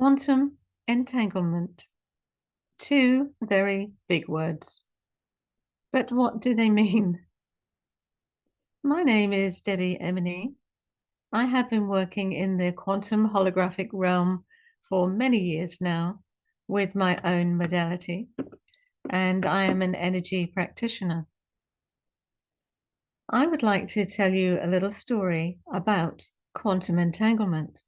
Quantum entanglement. Two very big words. But what do they mean? My name is Debbie Emini. I have been working in the quantum holographic realm for many years now with my own modality, and I am an energy practitioner. I would like to tell you a little story about quantum entanglement.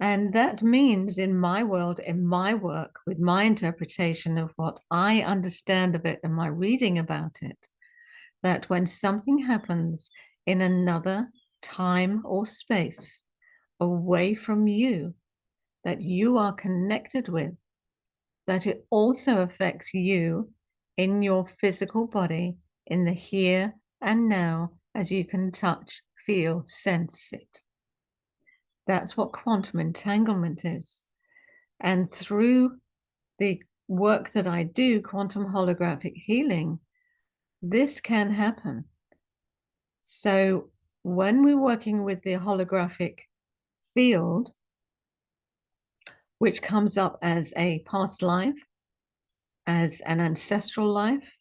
And that means in my world, in my work, with my interpretation of what I understand of it and my reading about it, that when something happens in another time or space away from you, that you are connected with, that it also affects you in your physical body, in the here and now, as you can touch, feel, sense it. That's what quantum entanglement is. And through the work that I do, quantum holographic healing, this can happen. So when we're working with the holographic field, which comes up as a past life, as an ancestral life,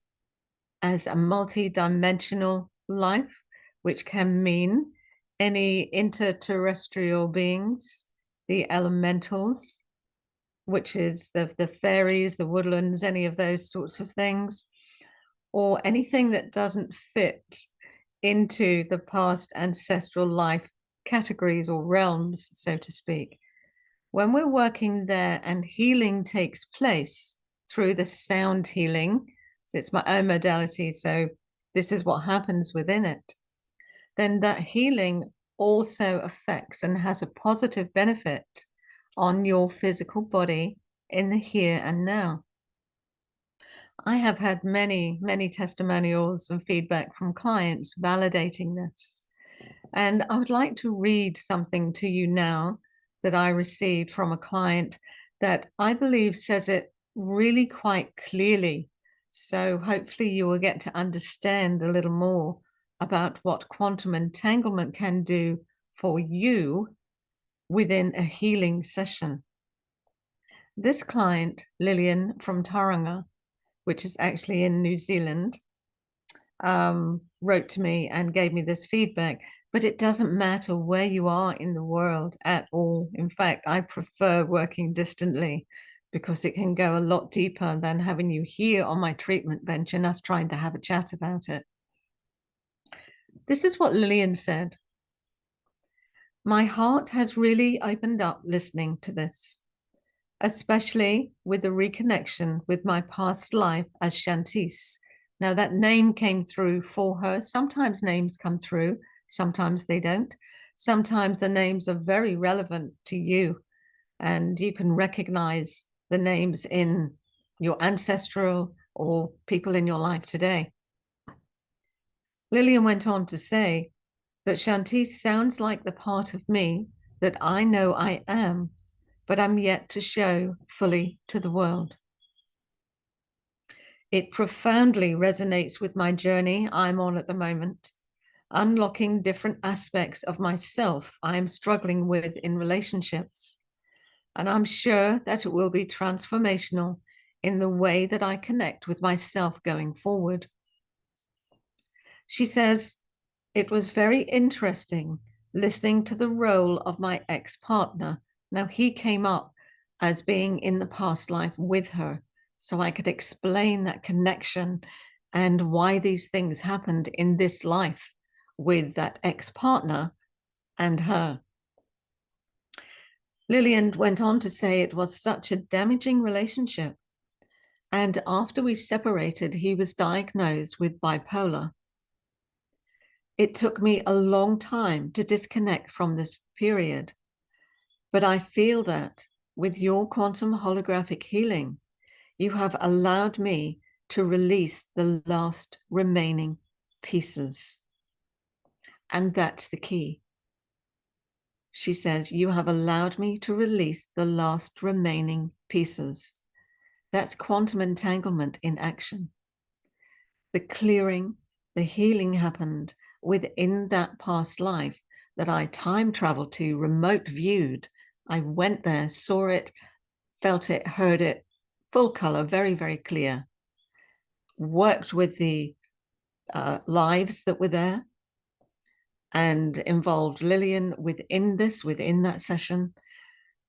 as a multi-dimensional life, which can mean any interterrestrial beings, the elementals, which is the fairies, the woodlands, any of those sorts of things, or anything that doesn't fit into the past ancestral life categories or realms, so to speak. When we're working there and healing takes place through the sound healing, it's my own modality, so this is what happens within it, then that healing also affects and has a positive benefit on your physical body in the here and now. I have had many, many testimonials and feedback from clients validating this. And I would like to read something to you now that I received from a client that I believe says it really quite clearly. So hopefully you will get to understand a little more about what quantum entanglement can do for you within a healing session. This client, Lillian from Tauranga, which is actually in New Zealand, wrote to me and gave me this feedback. But it doesn't matter where you are in the world at all. In fact, I prefer working distantly because it can go a lot deeper than having you here on my treatment bench and us trying to have a chat about it. This is what Lillian said. My heart has really opened up listening to this, especially with the reconnection with my past life as Shantice. Now, that name came through for her. Sometimes names come through, sometimes they don't. Sometimes the names are very relevant to you, and you can recognize the names in your ancestral or people in your life today. Lillian went on to say that Shantice sounds like the part of me that I know I am, but I'm yet to show fully to the world. It profoundly resonates with my journey I'm on at the moment, unlocking different aspects of myself I am struggling with in relationships. And I'm sure that it will be transformational in the way that I connect with myself going forward. She says, it was very interesting listening to the role of my ex-partner. Now, he came up as being in the past life with her, so I could explain that connection and why these things happened in this life with that ex-partner and her. Lillian went on to say it was such a damaging relationship. And after we separated, he was diagnosed with bipolar. It took me a long time to disconnect from this period, but I feel that with your quantum holographic healing, you have allowed me to release the last remaining pieces. And that's the key. She says, you have allowed me to release the last remaining pieces. That's quantum entanglement in action. The clearing, the healing happened within that past life that I time traveled to, remote viewed I went there, saw it, felt it, heard it, full color, very, very clear. Worked with the lives that were there and involved Lillian within that session,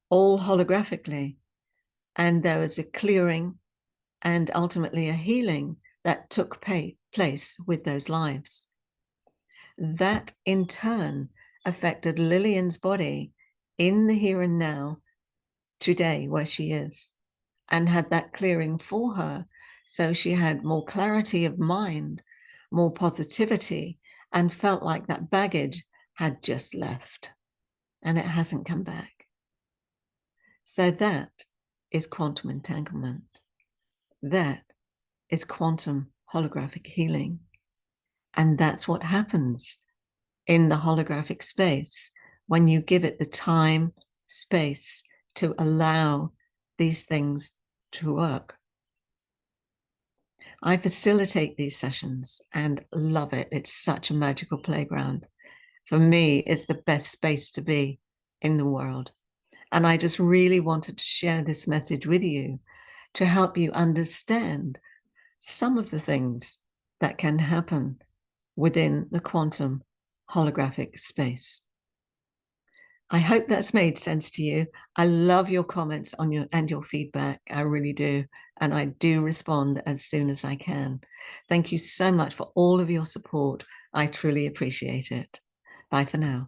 all holographically. And there was a clearing and ultimately a healing that took place with those lives. That in turn affected Lillian's body in the here and now today where she is, and had that clearing for her. So she had more clarity of mind, more positivity, and felt like that baggage had just left and it hasn't come back. So that is quantum entanglement. That is quantum holographic healing. And that's what happens in the holographic space when you give it the time, space to allow these things to work. I facilitate these sessions and love it. It's such a magical playground. For me, it's the best space to be in the world. And I just really wanted to share this message with you to help you understand some of the things that can happen within the quantum holographic space. I hope that's made sense to you. I love your comments on your feedback. I really do. And I do respond as soon as I can. Thank you so much for all of your support. I truly appreciate it. Bye for now.